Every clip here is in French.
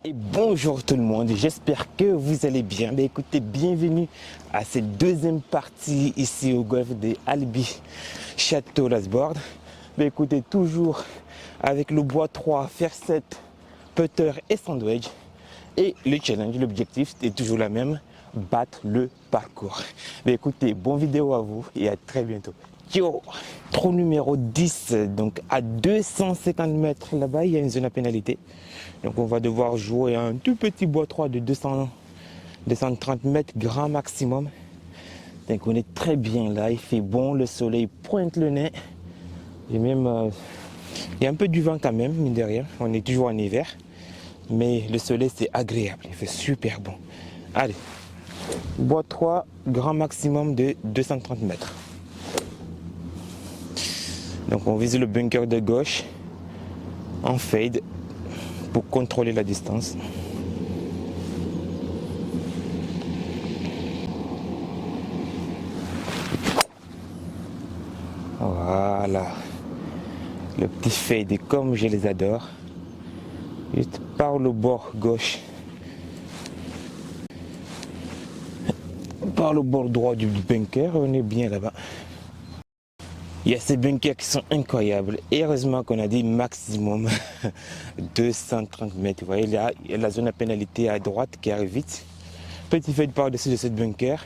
Et bonjour tout le monde, j'espère que vous allez bien. Écoutez, bienvenue à cette deuxième partie ici au golf de Albi Château Lasbord. Écoutez, toujours avec le bois 3, faire 7, putter et sandwich. Et le challenge, l'objectif est toujours la même, battre le parcours. Écoutez, bonne vidéo à vous et à très bientôt. Ciao. Trou numéro 10, donc à 250 mètres là-bas, il y a une zone à pénalité. Donc on va devoir jouer un tout petit bois 3 de 230 mètres grand maximum. Donc on est très bien là, il fait bon, le soleil pointe le nez. Et même, il y a un peu du vent quand même, mine de rien. On est toujours en hiver. Mais le soleil c'est agréable, il fait super bon. Allez, bois 3, grand maximum de 230 mètres. Donc on vise le bunker de gauche en fade pour contrôler la distance. Voilà, le petit fade comme je les adore, juste par le bord gauche, par le bord droit du bunker, on est bien là-bas. Il y a ces bunkers qui sont incroyables. Et heureusement qu'on a dit maximum 230 mètres. Vous voyez, là, il y a la zone à pénalité à droite qui arrive vite. Petit fade par-dessus de ce bunker.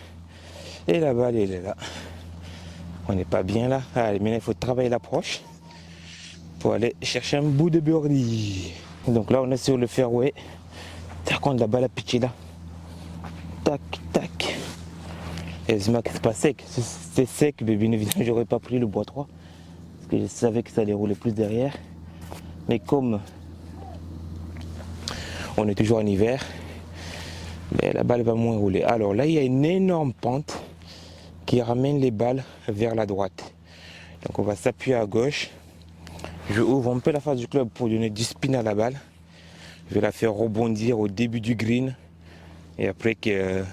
Et la balle, elle est là. On n'est pas bien là. Allez, maintenant, il faut travailler l'approche pour aller chercher un bout de birdie. Donc là, on est sur le fairway. Par contre, la balle a pitché là. Tac, tac. Heureusement que c'est pas sec. C'est sec, mais bien évidemment, j'aurais pas pris le bois 3. Parce que je savais que ça allait rouler plus derrière. Mais comme on est toujours en hiver, la balle va moins rouler. Alors là, il y a une énorme pente qui ramène les balles vers la droite. Donc on va s'appuyer à gauche. Je ouvre un peu la face du club pour donner du spin à la balle. Je vais la faire rebondir au début du green. Et après qu'elle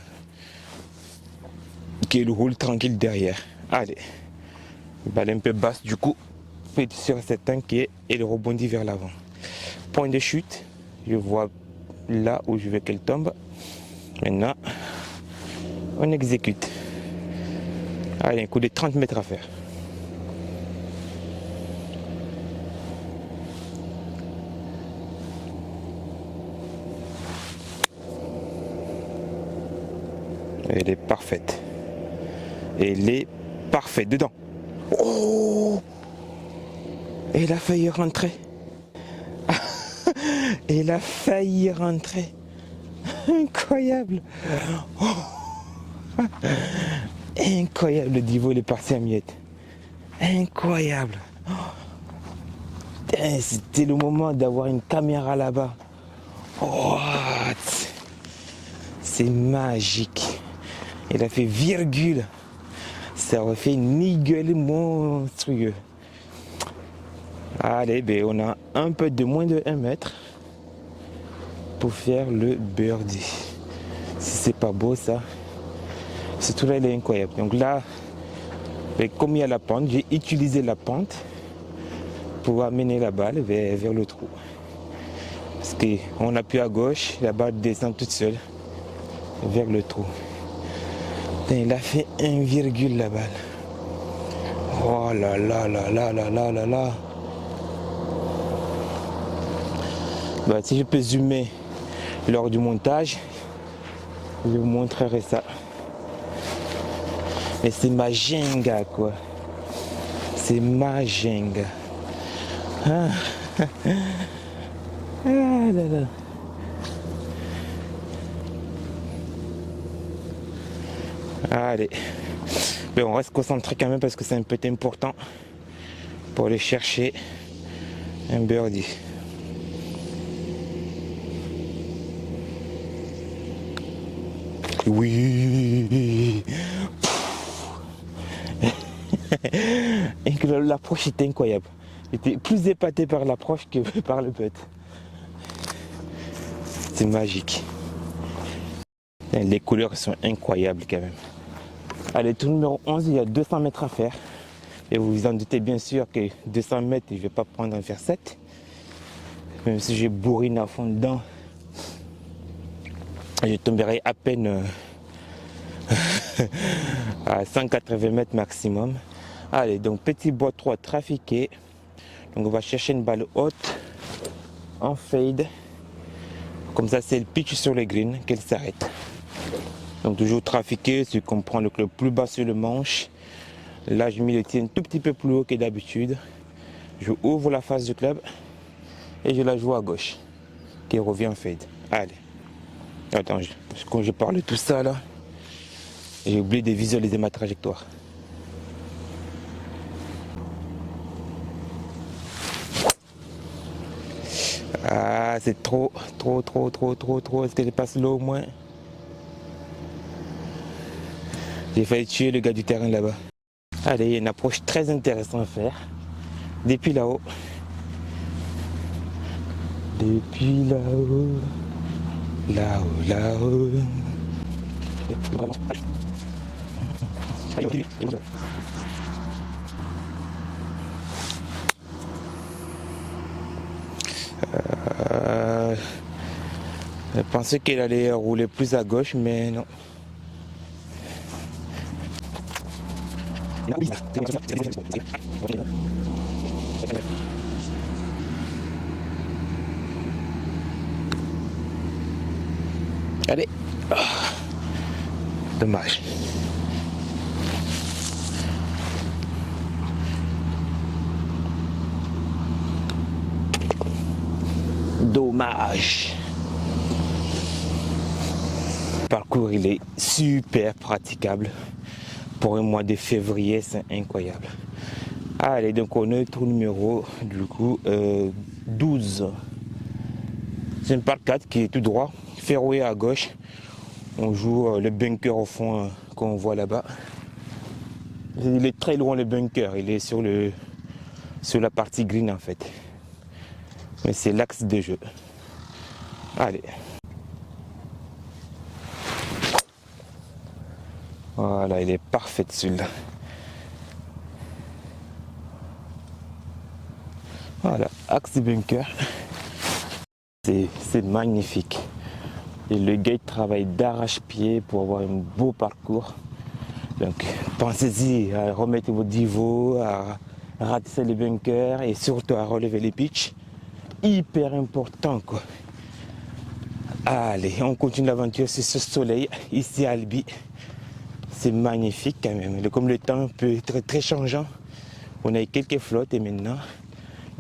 roule tranquille derrière. Allez, balle un peu basse du coup, fait sur cette tanquet et le rebondit vers l'avant. Point de chute, je vois là où je veux qu'elle tombe. Maintenant, on exécute. Allez, un coup de 30 mètres à faire. Elle est parfaite. Elle est parfaite dedans. Oh! Elle a failli rentrer. Elle a failli rentrer. Incroyable. Oh. Incroyable, le niveau il est parti à miettes. Incroyable. Oh. C'était le moment d'avoir une caméra là-bas. What? C'est magique. Il a fait virgule. Ça aurait fait une eagle monstrueux. Allez, ben on a un peu de moins de 1 mètre pour faire le birdie. Si c'est pas beau ça. Surtout là, il est incroyable. Donc là, ben, comme il y a la pente, j'ai utilisé la pente pour amener la balle vers le trou. Parce qu'on appuie à gauche, la balle descend toute seule vers le trou. Il a fait 1 virgule la balle. Oh là là là là là là là là. Bah, si je peux zoomer lors du montage, je vous montrerai ça. Mais c'est ma Jenga quoi. C'est ma Jenga. Ah. Ah là là. Allez, mais on reste concentré quand même parce que c'est un peu important pour aller chercher un birdie. Oui. Et que l'approche était incroyable. J'étais plus épaté par l'approche que par le putt. C'est magique. Les couleurs sont incroyables quand même. Allez, tour numéro 11, il y a 200 mètres à faire. Et vous vous en doutez bien sûr que 200 mètres, je ne vais pas prendre un faire 7. Même si je bourrine à fond dedans, Je tomberai à peine à 180 mètres maximum. Allez, donc petit bois 3 trafiqué. Donc on va chercher une balle haute en fade. Comme ça, c'est le pitch sur les greens qu'elle s'arrête. Donc toujours trafiqué, ce qu'on prend le club plus bas sur le manche. Là, je mets le tien un tout petit peu plus haut que d'habitude. Je ouvre la face du club et je la joue à gauche, qui revient en fade. Allez. Attends, quand je parle de tout ça là, j'ai oublié de visualiser ma trajectoire. Ah, c'est trop. Est-ce que je passe là au moins? J'ai failli tuer le gars du terrain là-bas. Allez, il y a une approche très intéressante à faire. Depuis là-haut. Depuis là-haut. Là-haut. Je pensais qu'elle allait rouler plus à gauche, mais non. Allez. Dommage. Dommage. Le parcours, il est super praticable. Pour un mois de février, c'est incroyable. Allez, donc on est au numéro, du coup, 12. C'est une par 4 qui est tout droit, fairway à gauche. On joue le bunker au fond qu'on voit là-bas. Il est très loin le bunker, il est sur la partie green en fait. Mais c'est l'axe de jeu. Allez. Voilà, il est parfait celui-là. Voilà, axe du bunker. C'est magnifique. Et le gars travaille d'arrache-pied pour avoir un beau parcours. Donc pensez-y à remettre vos divots, à ratisser les bunkers et surtout à relever les pitchs. Hyper important quoi. Allez, on continue l'aventure sur ce soleil ici à Albi. C'est magnifique quand même. Comme le temps peut être très changeant. On a eu quelques flottes et maintenant,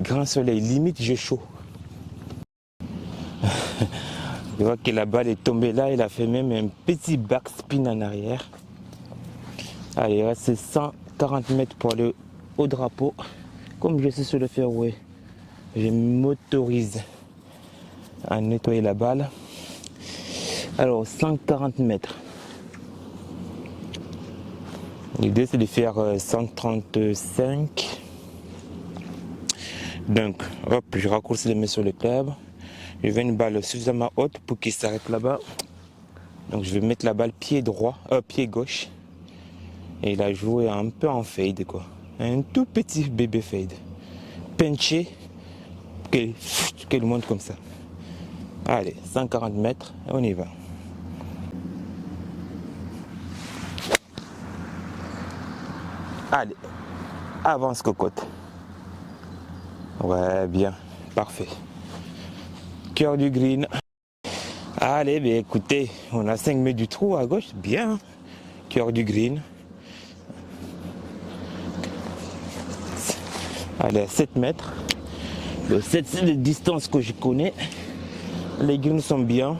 grand soleil, limite j'ai chaud. Je vois que la balle est tombée là, il a fait même un petit backspin en arrière. Allez, il reste 140 mètres pour aller au drapeau. Comme je suis sur le fairway, je m'autorise à nettoyer la balle. Alors, 140 mètres. L'idée, c'est de faire 135. Donc, hop, je raccourcis les mains sur le club. Je veux une balle suffisamment haute pour qu'il s'arrête là-bas. Donc, je vais mettre la balle pied droit, pied gauche. Et il a joué un peu en fade, quoi. Un tout petit bébé fade. Pinché, qu'elle monte comme ça. Allez, 140 mètres, on y va. Allez, avance cocotte. Ouais, bien, parfait. Cœur du green. Allez, bien écoutez, on a 5 mètres du trou à gauche, bien. Cœur du green. Allez, à 7 mètres. Le 7, c'est les distances que je connais. Les greens sont bien.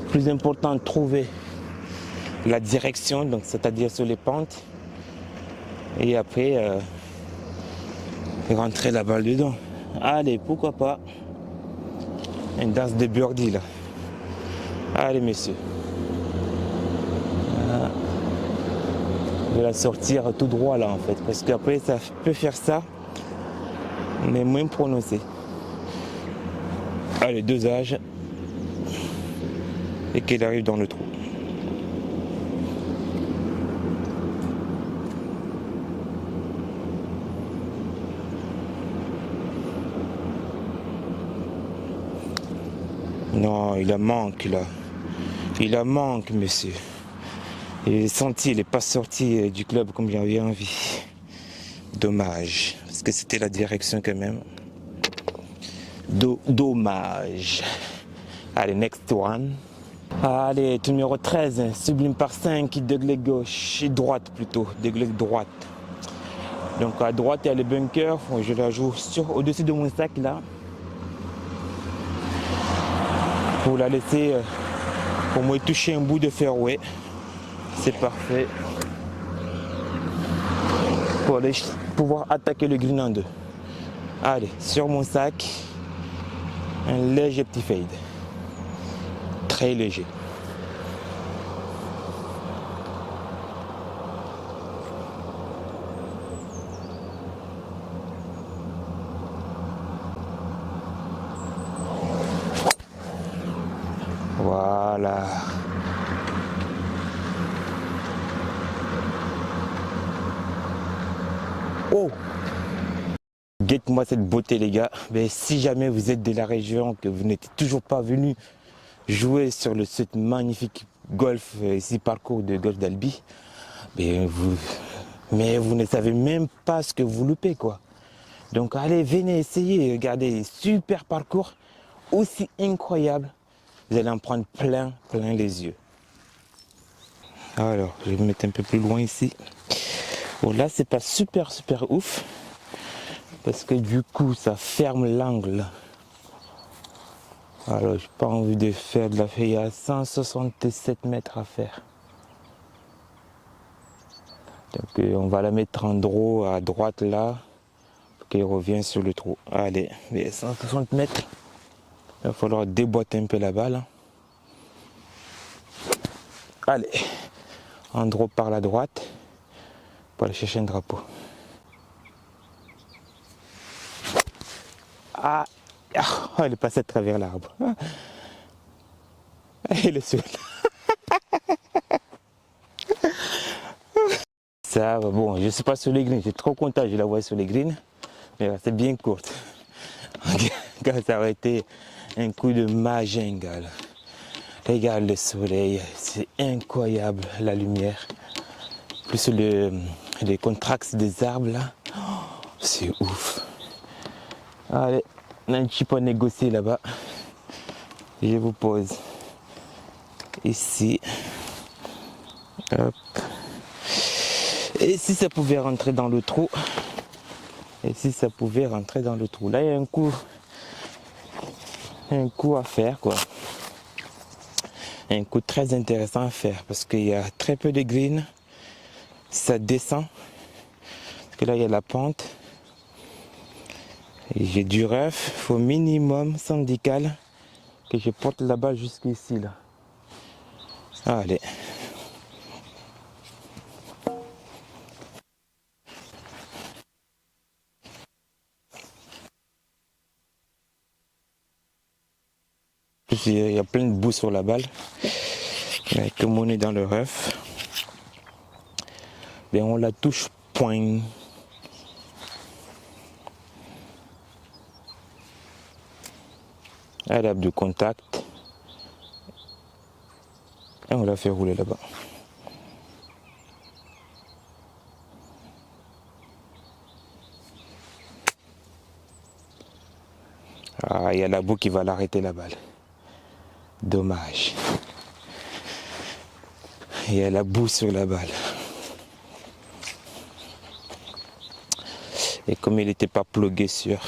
Plus important, trouver la direction, donc c'est-à-dire sur les pentes. Et après, rentrer la balle dedans. Allez, pourquoi pas. Une danse de birdie là. Allez, messieurs. Voilà. Je vais la sortir tout droit là en fait, parce qu'après ça peut faire ça, mais moins prononcé. Allez, dosage. Et qu'elle arrive dans le trou. Non, il en manque là. Il en manque, monsieur. Il est senti, il n'est pas sorti du club comme j'avais envie. Dommage. Parce que c'était la direction quand même. Dommage. Allez, next one. Allez, numéro 13, sublime par 5, degré gauche et droite plutôt, degré droite. Donc à droite, il y a le bunker, je la joue au-dessus de mon sac là. Pour la laisser, pour moi toucher un bout de fairway. C'est parfait. Pour aller pouvoir attaquer le green en deux. Allez, sur mon sac, un léger petit fade. Très léger. Voilà. Oh! Guette-moi cette beauté les gars. Mais si jamais vous êtes de la région, que vous n'êtes toujours pas venu jouer sur ce magnifique golf, ici parcours de golf d'Albi, mais vous ne savez même pas ce que vous loupez quoi. Donc allez, venez essayer, regardez, super parcours, aussi incroyable. Vous allez en prendre plein les yeux. Alors, je vais me mettre un peu plus loin ici. Bon là, c'est pas super ouf. Parce que du coup, ça ferme l'angle. Alors, j'ai pas envie de faire de la feuille. Il y a 167 mètres à faire. Donc, on va la mettre en draw à droite là. Pour qu'elle revienne sur le trou. Allez, les 160 mètres. Il va falloir déboîter un peu la balle. Allez, en draw par la droite. Pour aller chercher un drapeau. Ah, elle est passée à travers l'arbre. Elle est seule. Ça va, bon, je ne suis pas sur les greens, j'étais trop content, je la vois sur les greens. Mais c'est bien courte. Ça aurait été un coup de magingale. Regarde le soleil, c'est incroyable la lumière. Plus les contrastes des arbres là, c'est ouf. Allez, on a un petit peu à négocier là-bas. Je vous pose ici. Hop. Et si ça pouvait rentrer dans le trou. Et si ça pouvait rentrer dans le trou. Là, il y a un coup à faire quoi. Un coup très intéressant à faire parce qu'il y a très peu de green. Ça descend. Parce que là, il y a la pente. Et j'ai du rough. Il faut minimum syndical que je porte la balle jusqu'ici là. Allez. Il y a plein de boue sur la balle. Mais comme on est dans le rough, ben on la touche point. Elle a de contact. Et on la fait rouler là-bas. Ah, il y a la boue qui va l'arrêter la balle. Dommage. Il y a la boue sur la balle. Et comme il n'était pas plugué sur...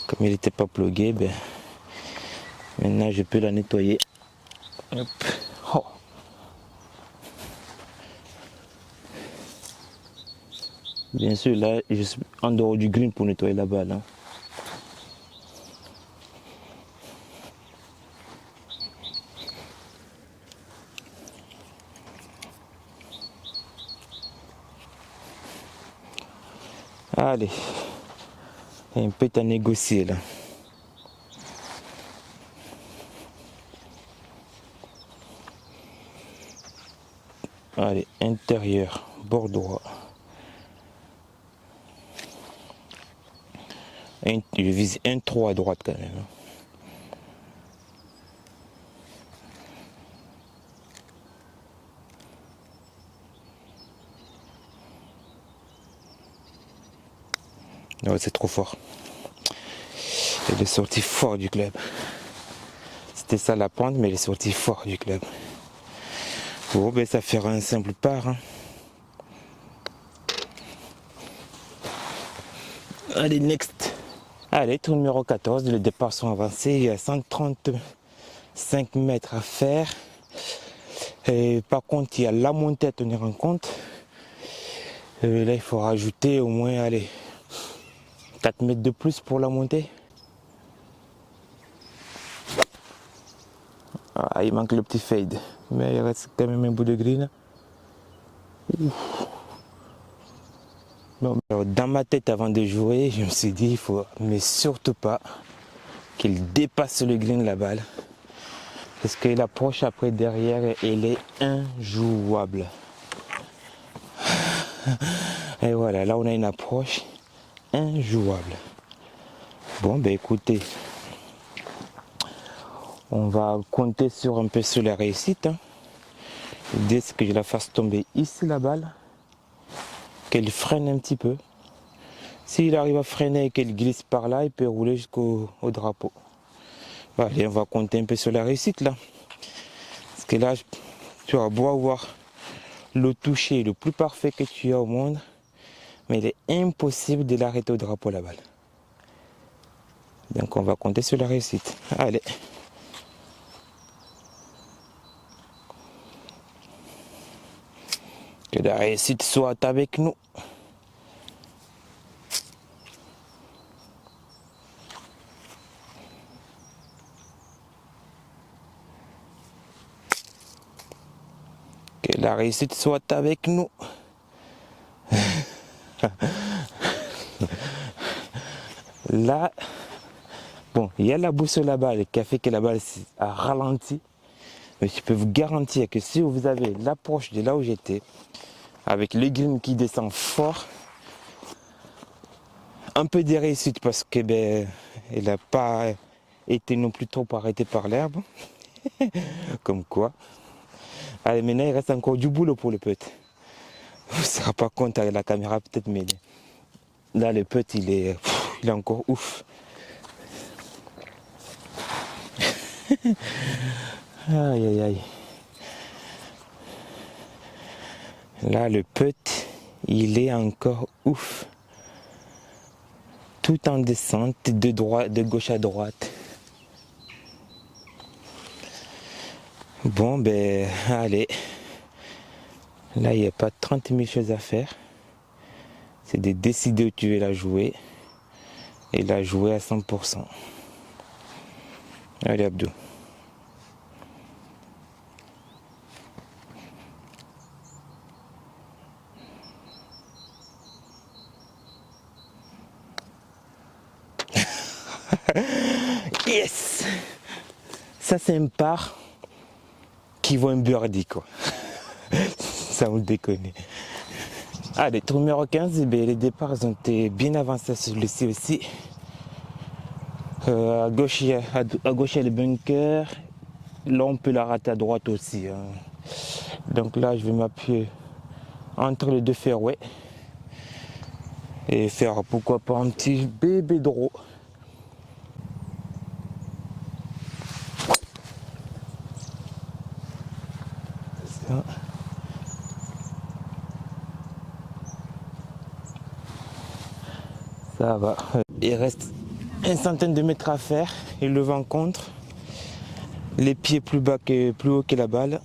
Comme il n'était pas plugué, ben... Maintenant je peux la nettoyer. Hop. Oh. Bien sûr, là, je suis en dehors du green pour nettoyer la balle. Hein. Allez, il y a un peu à négocier là. Allez, intérieur, bord droit. Je vise un trou à droite quand même. Non, c'est trop fort. Il est sorti fort du club. C'était ça la pente, mais il est sorti fort du club. Bon, ben ça fera un simple par. Hein. Allez, next. Allez, tour numéro 14. Les départs sont avancés. Il y a 135 mètres à faire. Et par contre, il y a la montée à tenir en compte. Là, il faut rajouter au moins, allez, 4 mètres de plus pour la montée. Ah, il manque le petit fade. Mais il reste quand même un bout de green. Bon, alors, dans ma tête, avant de jouer, je me suis dit, il faut, mais surtout pas qu'il dépasse le green la balle. Parce qu'il approche après derrière et il est injouable. Et voilà, là on a une approche injouable. Bon, ben écoutez, on va compter sur un peu sur la réussite. Hein. L'idée c'est que je la fasse tomber ici la balle, qu'elle freine un petit peu. S'il arrive à freiner et qu'elle glisse par là, il peut rouler jusqu'au drapeau. Allez, on va compter un peu sur la réussite là. Parce que là, tu vas beau avoir le toucher le plus parfait que tu as au monde, mais il est impossible de l'arrêter au drapeau la balle. Donc on va compter sur la réussite. Allez. Que la réussite soit avec nous. Que la réussite soit avec nous. Là, bon, il y a la boussole la balle qui a fait que la balle a ralenti. Mais je peux vous garantir que si vous avez l'approche de là où j'étais, avec le green qui descend fort, un peu de réussite parce que ben, il n'a pas été non plus trop arrêté par l'herbe. Comme quoi. Allez, maintenant il reste encore du boulot pour le putt. Vous ne serez pas compte avec la caméra peut-être, mais là le putt il est encore ouf. Aïe aïe aïe. Là le putt il est encore ouf. Tout en descente, de gauche à droite. Bon ben allez. Là il n'y a pas 30 000 choses à faire. C'est de décider où tu veux la jouer. Et la jouer à 100%. Allez Abdou. Yes! Ça c'est un par qui vaut un birdie quoi. Ça on le déconne. Allez, tour numéro 15, les départs ont été bien avancés sur le C aussi. À gauche il y a le bunker. Là on peut la rater à droite aussi. Hein. Donc là je vais m'appuyer entre les deux fairways. Et faire pourquoi pas un petit bébé draw. Ça. Ça va. Il reste une centaine de mètres à faire et le vent contre. Les pieds plus haut que la balle.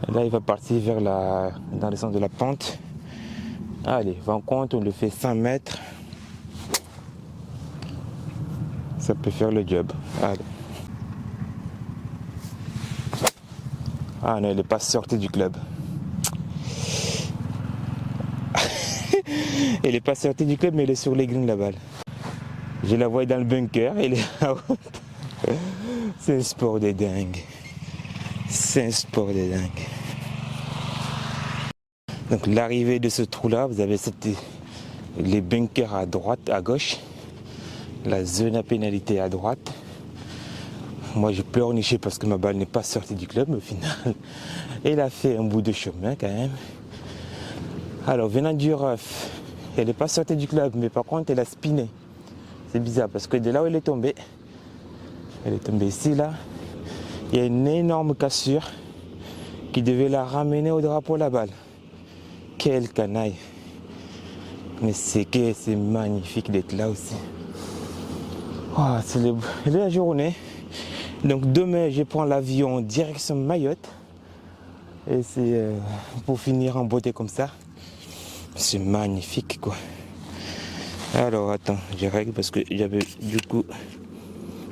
Et là il va partir dans le sens de la pente. Allez, vent contre, on le fait 100 mètres. Ça peut faire le job. Allez. Ah non, il n'est pas sorti du club. Il n'est pas sorti du club, mais il est sur les greens la balle. Je la vois dans le bunker, il est là-haut. C'est un sport de dingue. C'est un sport de dingue. Donc l'arrivée de ce trou-là, vous avez cette les bunkers à droite, à gauche, la zone à pénalité à droite. Moi je pleurnichais parce que ma balle n'est pas sortie du club, mais au final, elle a fait un bout de chemin quand même. Alors venant du rough, elle n'est pas sortie du club, mais par contre elle a spiné. C'est bizarre parce que de là où elle est tombée ici là, il y a une énorme cassure qui devait la ramener au drapeau la balle. Quelle canaille! Mais c'est magnifique d'être là aussi. Oh, c'est la journée. Donc demain je prends l'avion direction Mayotte. Et c'est pour finir en beauté comme ça. C'est magnifique quoi. Alors attends, je règle parce que j'avais du coup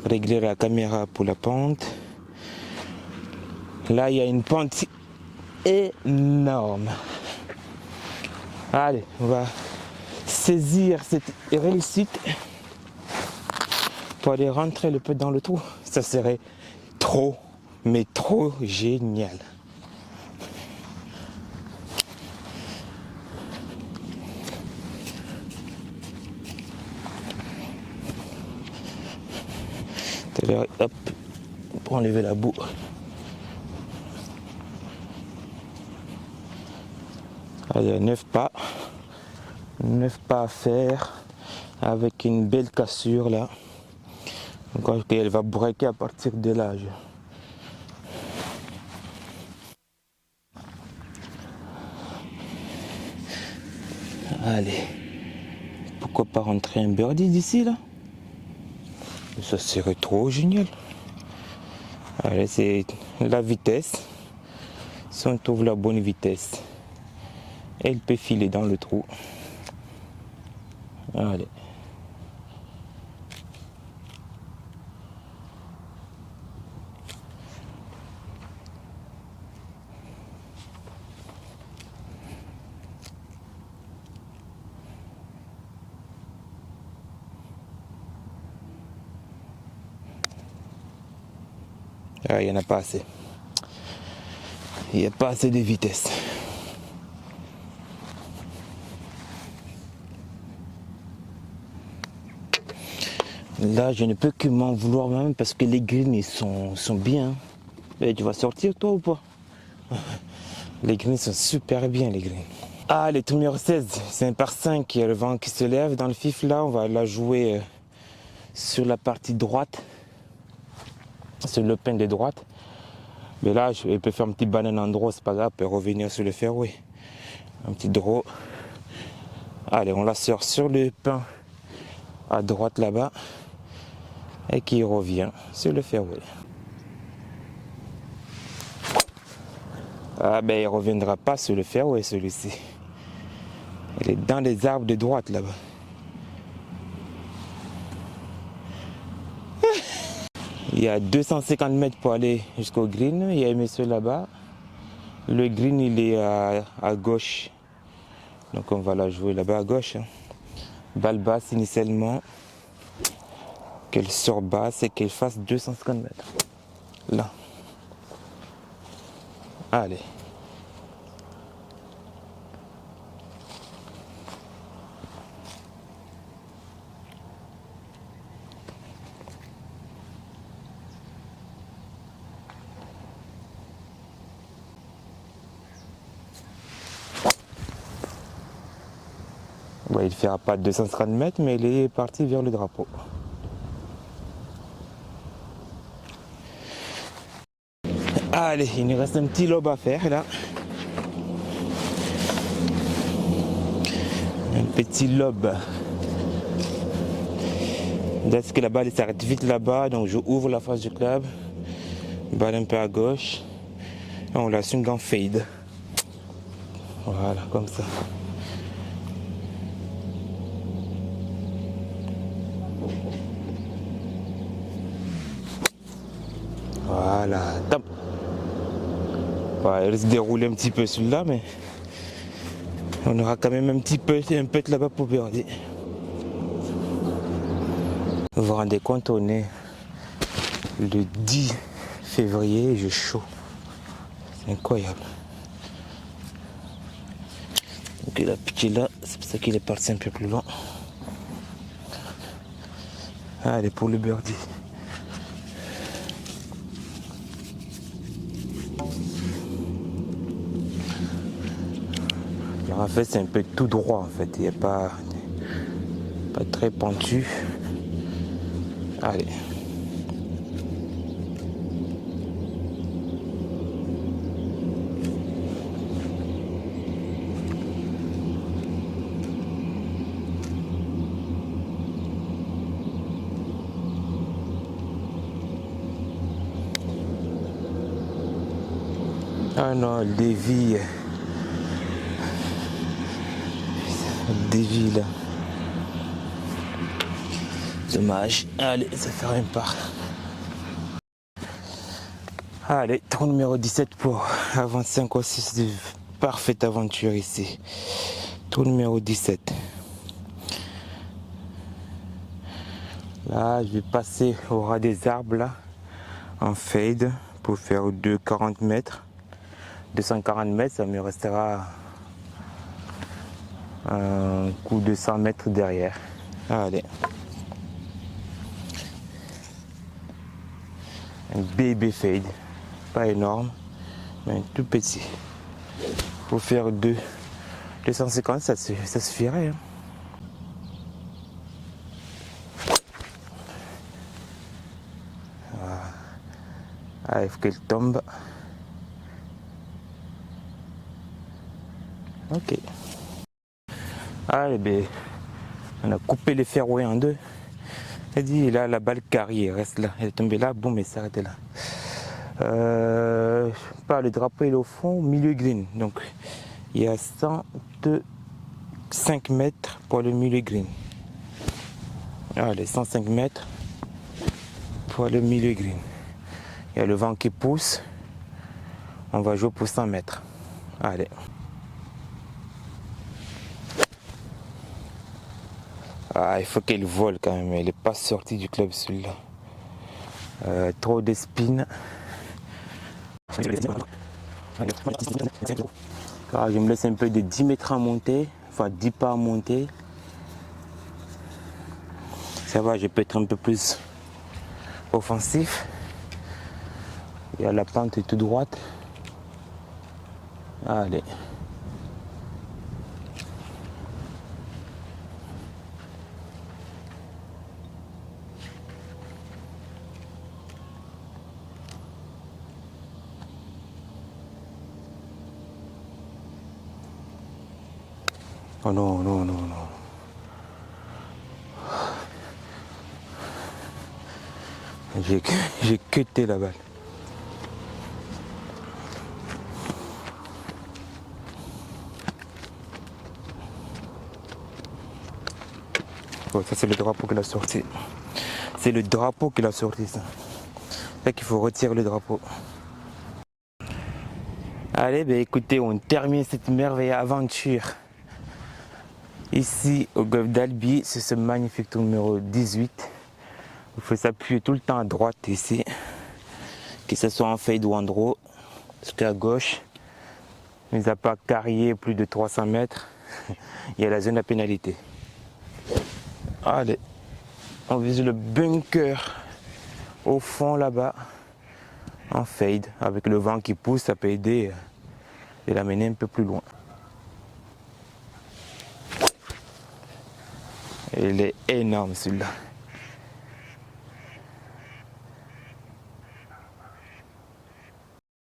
réglé la caméra pour la pente. Là il y a une pente énorme. Allez, on va saisir cette réussite pour aller rentrer le peu dans le trou. Ça serait trop, mais trop génial. Hop, pour enlever la boue. Il y a 9 pas à faire avec une belle cassure là. Donc elle va breaker à partir de là. Allez, pourquoi pas rentrer un birdie d'ici là? Ça serait trop génial. Allez, c'est la vitesse. Si on trouve la bonne vitesse, elle peut filer dans le trou. Allez. Ah, il n'y en a pas assez. Il n'y a pas assez de vitesse. Là, je ne peux que m'en vouloir même parce que les greens sont bien. Et tu vas sortir toi ou pas? Les greens sont super bien, les greens. Ah, les tours numéro 16, c'est un par 5. Il y a le vent qui se lève dans le fif là. On va la jouer sur la partie droite. Sur le pin de droite. Mais là, je peux faire un petit banane en draw, c'est pas grave, peut revenir sur le fairway. Un petit draw. Allez, on la sort sur le pin à droite là-bas. Et qui revient sur le fairway. Ah ben il reviendra pas sur le fairway celui-ci. Il est dans les arbres de droite là-bas. Il y a 250 mètres pour aller jusqu'au green. Il y a un monsieur là-bas. Le green il est à gauche. Donc on va la jouer là-bas à gauche. Balle basse initialement. Qu'elle sort basse et qu'elle fasse 250 mètres. Là. Allez. Ouais, il ne fera pas 250 mètres, mais il est parti vers le drapeau. Allez, il nous reste un petit lob à faire là. Un petit lob. Est-ce que la balle s'arrête vite là-bas, donc je ouvre la face du club. Balle un peu à gauche. Et on la swing en fade. Voilà, comme ça. Voilà, top. Ouais, il risque de dérouler un petit peu celui-là, mais on aura quand même un peu là-bas pour birdie. Vous vous rendez compte, on est le 10 février et je chaud. C'est incroyable. Donc la petite là, C'est pour ça qu'il est parti un peu plus loin. Allez, pour le birdie. En fait, c'est un peu tout droit en fait. Il n'y a pas très pentu. Allez. Ah non, le dévi là. Dommage. Allez, ça fait rien part. Allez, trou numéro 17 pour la 25 aussi. C'est une parfaite aventure ici. Trou numéro 17. Là, je vais passer au ras des arbres là, en fade, pour faire 240 mètres. 240 mètres, ça me restera un coup de 100 mètres derrière. Allez. Un bébé fade. Pas énorme, mais un tout petit. Pour faire 250, ça suffirait. Hein. Voilà. Ah, il faut qu'elle tombe. Ok. Allez, ben, on a coupé les fairways en deux. Elle dit là, la balle carrée reste là. Elle est tombée là, boum, elle s'est arrêtée là. Le drapeau il est au fond, milieu green. Donc il y a 105 mètres pour le milieu green. Allez, 105 mètres pour le milieu green. Il y a le vent qui pousse. On va jouer pour 100 mètres. Allez. Ah, il faut qu'elle vole quand même. Elle n'est pas sortie du club celui-là. Trop de spin. Ah, je me laisse un peu de 10 mètres à monter. Enfin 10 pas à monter. Ça va, je peux être un peu plus offensif. Il y a la pente tout droite. Allez. Oh non, non, non, non. J'ai cuté la balle. Oh, ça c'est le drapeau qu'il a sorti. C'est le drapeau qu'il a sorti ça. C'est qu'il faut retirer le drapeau. Allez, ben écoutez, on termine cette merveilleuse aventure. Ici au golfe d'Albi, c'est ce magnifique tour numéro 18. Il faut s'appuyer tout le temps à droite ici. Que ce soit en fade ou en draw. Parce qu'à gauche, mis à part carrier plus de 300 mètres, il y a la zone à pénalité. Allez, on vise le bunker au fond là-bas, en fade. Avec le vent qui pousse, ça peut aider de l'amener un peu plus loin. Il est énorme celui-là.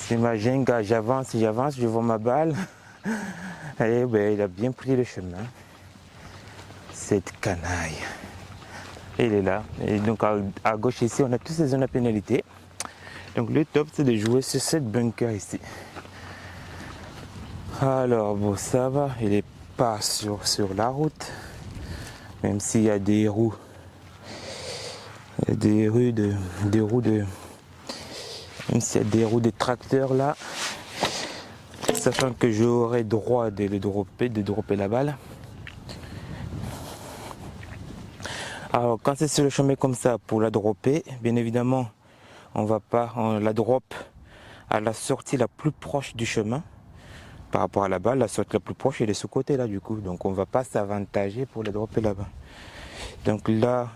J'imagine que j'avance, je vois ma balle. Et ben, il a bien pris le chemin. Cette canaille. Il est là. Et donc à gauche ici, on a toutes ces zones à pénalité. Donc le top, c'est de jouer sur cette bunker ici. Alors bon, ça va. Il n'est pas sur la route. Même s'il y a des roues. Il y a des roues de... Même s'il y a des roues de tracteurs là. Sachant que j'aurai droit de dropper la balle. Alors quand c'est sur le chemin comme ça pour la dropper, bien évidemment on la drop à la sortie la plus proche du chemin. par rapport à la balle. La sorte la plus proche est de ce côté là du coup, donc on va pas s'avantager pour les dropper là-bas. Donc là,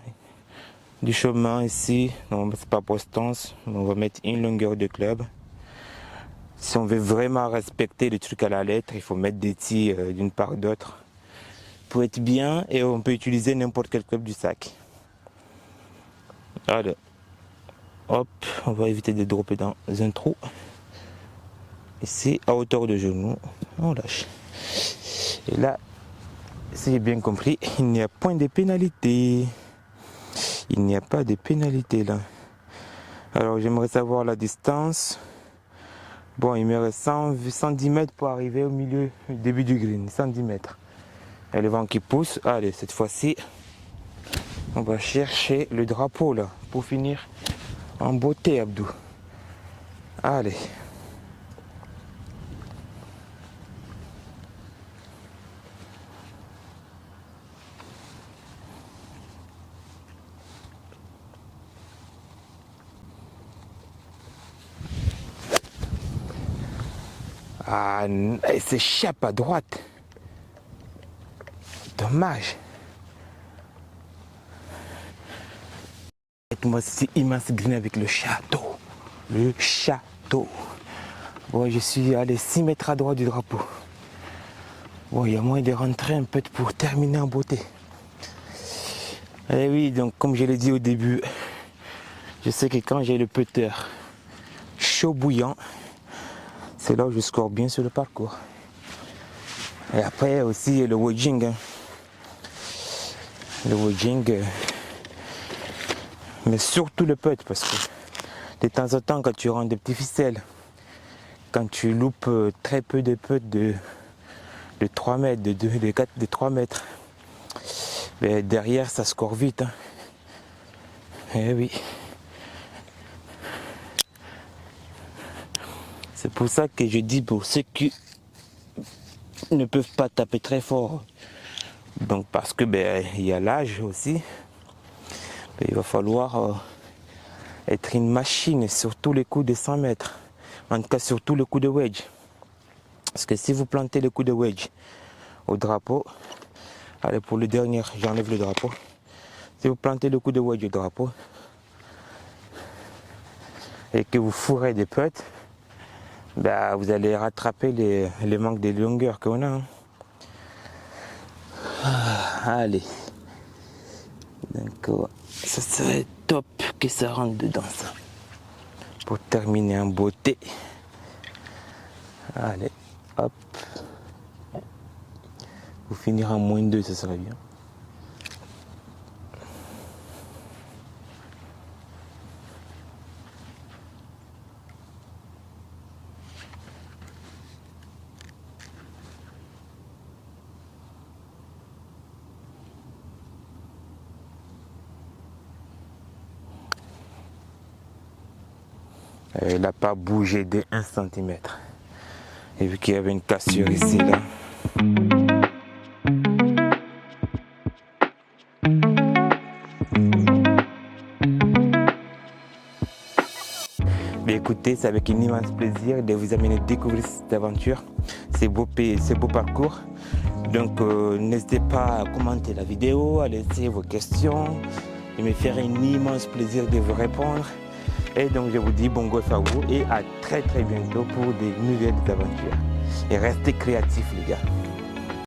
du chemin ici, c'est pas pour stance, on va mettre une longueur de club. Si on veut vraiment respecter les trucs à la lettre, il faut mettre des tirs d'une part d'autre pour être bien, et on peut utiliser n'importe quel club du sac. Allez, hop, on va éviter de dropper dans un trou. Ici, à hauteur de genou, on lâche. Et là, si j'ai bien compris, il n'y a point de pénalité. Il n'y a pas de pénalité là. Alors j'aimerais savoir la distance. Bon, il me reste 110 mètres pour arriver au milieu, au début du green, 110 mètres. Et le vent qui pousse. Allez, cette fois-ci, on va chercher le drapeau là, pour finir en beauté, Abdou. Allez. Ah, elle s'échappe à droite. Dommage. Et moi, c'est immense green avec le château. Le château. Bon, je suis allé 6 mètres à droite du drapeau. Bon, il y a moyen de rentrer un peu pour terminer en beauté. Et oui, donc comme je l'ai dit au début, je sais que quand j'ai le putter chaud bouillant, c'est là où je score bien sur le parcours. Et après aussi le wedging. Hein. Le wedging, mais surtout le putt, parce que de temps en temps, quand tu rends des petits ficelles, quand tu loupes très peu de putts de 3 mètres, de 2, de 4, de 3 mètres, mais derrière ça score vite. Hein. Eh oui. C'est pour ça que je dis pour ceux qui ne peuvent pas taper très fort, donc parce que il y a l'âge aussi, il va falloir être une machine sur tous les coups de 100 mètres, en tout cas sur tous les coups de wedge. Parce que si vous plantez le coup de wedge au drapeau, allez pour le dernier, j'enlève le drapeau. Si vous plantez le coup de wedge au drapeau et que vous fourrez des putts, vous allez rattraper les manques de longueur qu'on a. Hein. Allez. Donc, ça serait top que ça rentre dedans, ça. Pour terminer en beauté. Allez, hop. Pour finir en -2, ça serait bien. Il n'a pas bougé de 1 cm. Et vu qu'il y avait une cassure ici, là. Mais écoutez, c'est avec un immense plaisir de vous amener à découvrir cette aventure, ces beaux parcours. Donc n'hésitez pas à commenter la vidéo, à laisser vos questions. Il me ferait un immense plaisir de vous répondre. Et donc je vous dis bon golf à vous et à très bientôt pour des nouvelles aventures. Et restez créatifs les gars.